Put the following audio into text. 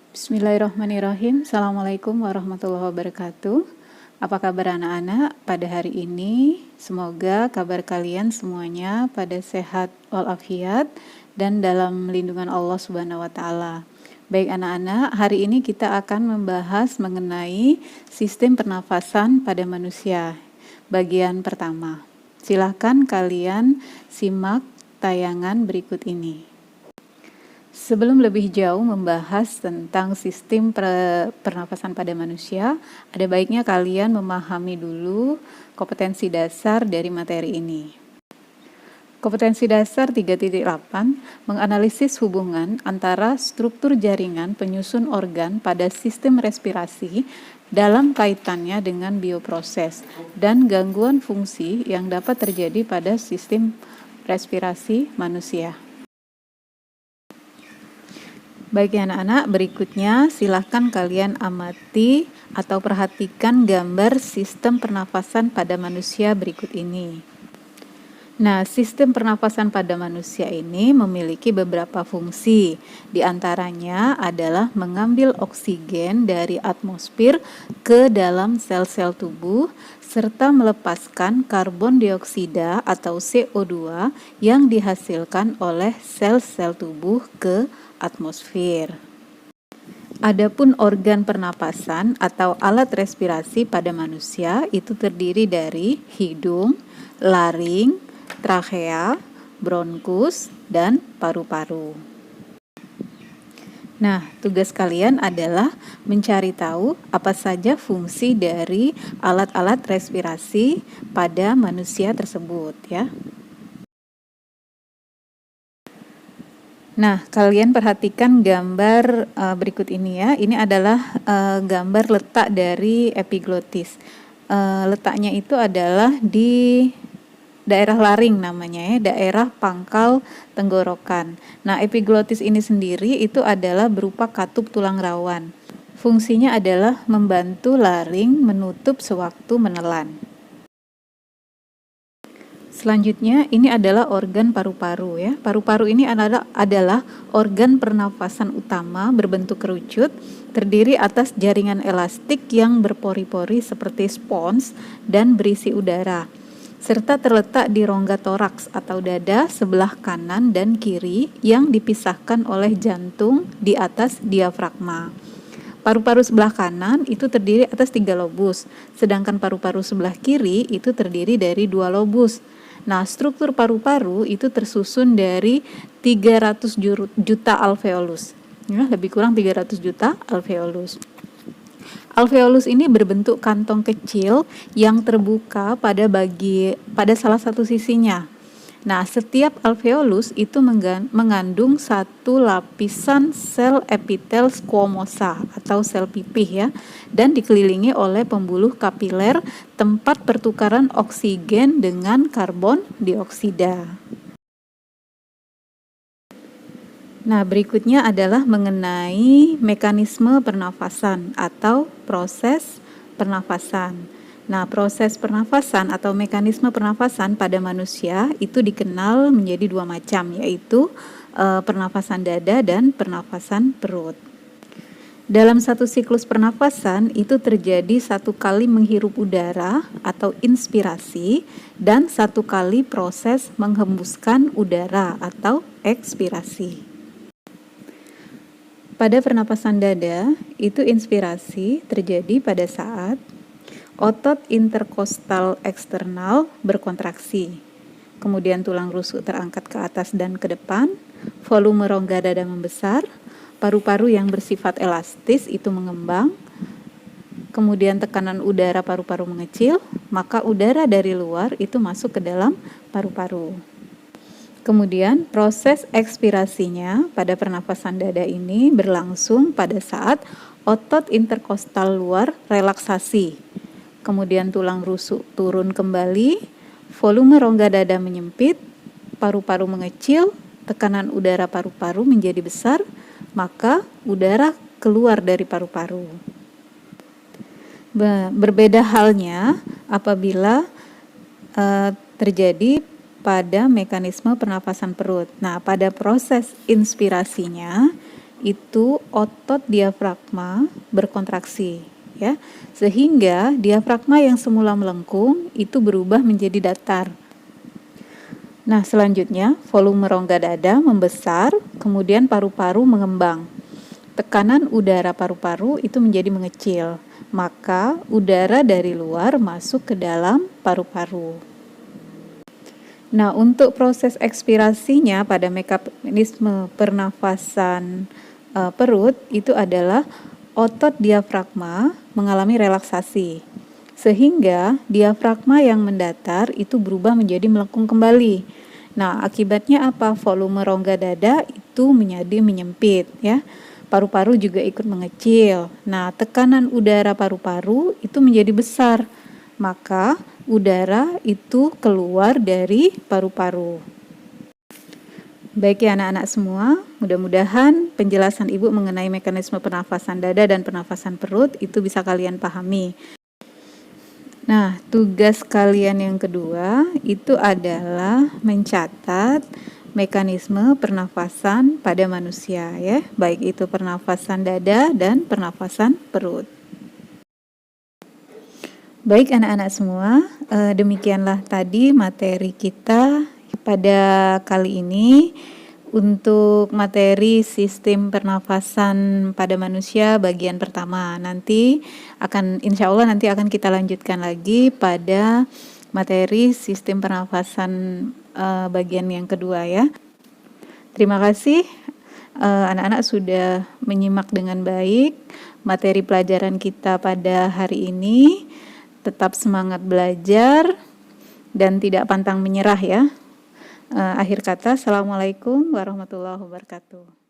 Bismillahirrahmanirrahim. Assalamualaikum warahmatullahi wabarakatuh. Apa kabar anak-anak pada hari ini? Semoga kabar kalian semuanya pada sehat walafiat dan dalam lindungan Allah Subhanahu wa taala. Baik anak-anak, hari ini kita akan membahas mengenai sistem pernafasan pada manusia. Bagian pertama. Silakan kalian simak tayangan berikut ini. Sebelum lebih jauh membahas tentang sistem pernafasan pada manusia, ada baiknya kalian memahami dulu kompetensi dasar dari materi ini. Kompetensi dasar 3.8 menganalisis hubungan antara struktur jaringan penyusun organ pada sistem respirasi dalam kaitannya dengan bioproses dan gangguan fungsi yang dapat terjadi pada sistem respirasi manusia. Baik anak-anak, berikutnya silahkan kalian amati atau perhatikan gambar sistem pernafasan pada manusia berikut ini. Nah, sistem pernafasan pada manusia ini memiliki beberapa fungsi. Di antaranya adalah mengambil oksigen dari atmosfer ke dalam sel-sel tubuh, serta melepaskan karbon dioksida atau CO2 yang dihasilkan oleh sel-sel tubuh ke atmosfer. Adapun organ pernapasan atau alat respirasi pada manusia itu terdiri dari hidung, laring, trachea, bronkus, dan paru-paru. Nah, tugas kalian adalah mencari tahu apa saja fungsi dari alat-alat respirasi pada manusia tersebut ya. Nah, kalian perhatikan gambar berikut ini ya. Ini adalah gambar letak dari epiglotis. Letaknya itu adalah di daerah laring namanya ya, daerah pangkal tenggorokan. Nah, epiglotis ini sendiri itu adalah berupa katup tulang rawan. Fungsinya adalah membantu laring menutup sewaktu menelan. Selanjutnya ini adalah organ paru-paru ya. Paru-paru ini adalah organ pernafasan utama berbentuk kerucut, terdiri atas jaringan elastik yang berpori-pori seperti spons dan berisi udara, serta terletak di rongga toraks atau dada sebelah kanan dan kiri yang dipisahkan oleh jantung di atas diafragma. Paru-paru sebelah kanan itu terdiri atas 3 lobus, sedangkan paru-paru sebelah kiri itu terdiri dari 2 lobus. Nah, struktur paru-paru itu tersusun dari 300 juta alveolus. Ya, lebih kurang 300 juta alveolus. Alveolus ini berbentuk kantong kecil yang terbuka pada salah satu sisinya. Nah, setiap alveolus itu mengandung satu lapisan sel epitel squamosa atau sel pipih ya, dan dikelilingi oleh pembuluh kapiler tempat pertukaran oksigen dengan karbon dioksida. Nah, berikutnya adalah mengenai mekanisme pernafasan atau proses pernafasan. Nah, proses pernafasan atau mekanisme pernafasan pada manusia itu dikenal menjadi 2 macam, yaitu pernafasan dada dan pernafasan perut. Dalam satu siklus pernafasan itu terjadi 1 kali menghirup udara atau inspirasi dan 1 kali proses menghembuskan udara atau ekspirasi. Pada pernapasan dada, itu inspirasi terjadi pada saat otot interkostal eksternal berkontraksi, kemudian tulang rusuk terangkat ke atas dan ke depan, volume rongga dada membesar, paru-paru yang bersifat elastis itu mengembang, kemudian tekanan udara paru-paru mengecil, maka udara dari luar itu masuk ke dalam paru-paru. Kemudian proses ekspirasinya pada pernapasan dada ini berlangsung pada saat otot interkostal luar relaksasi. Kemudian tulang rusuk turun kembali, volume rongga dada menyempit, paru-paru mengecil, tekanan udara paru-paru menjadi besar, maka udara keluar dari paru-paru. Berbeda halnya apabila terjadi pada mekanisme pernafasan perut. Nah, pada proses inspirasinya itu otot diafragma berkontraksi, ya, sehingga diafragma yang semula melengkung itu berubah menjadi datar. Nah, selanjutnya volume rongga dada membesar, kemudian paru-paru mengembang. Tekanan udara paru-paru itu menjadi mengecil, maka udara dari luar masuk ke dalam paru-paru. Nah, untuk proses ekspirasinya pada mekanisme pernafasan perut itu adalah otot diafragma mengalami relaksasi, sehingga diafragma yang mendatar itu berubah menjadi melengkung kembali. Nah, akibatnya apa? Volume rongga dada itu menjadi menyempit, ya. Paru-paru juga ikut mengecil. Nah, tekanan udara paru-paru itu menjadi besar, maka udara itu keluar dari paru-paru. Baik ya anak-anak semua, mudah-mudahan penjelasan Ibu mengenai mekanisme pernafasan dada dan pernafasan perut itu bisa kalian pahami. Nah, tugas kalian yang kedua itu adalah mencatat mekanisme pernafasan pada manusia, ya, baik itu pernafasan dada dan pernafasan perut. Baik anak-anak semua, demikianlah tadi materi kita pada kali ini untuk materi sistem pernafasan pada manusia bagian pertama. Nanti insya Allah nanti akan kita lanjutkan lagi pada materi sistem pernafasan bagian yang kedua, ya. Terima kasih anak-anak sudah menyimak dengan baik materi pelajaran kita pada hari ini. Tetap semangat belajar dan tidak pantang menyerah, ya. Akhir kata, Assalamualaikum warahmatullahi wabarakatuh.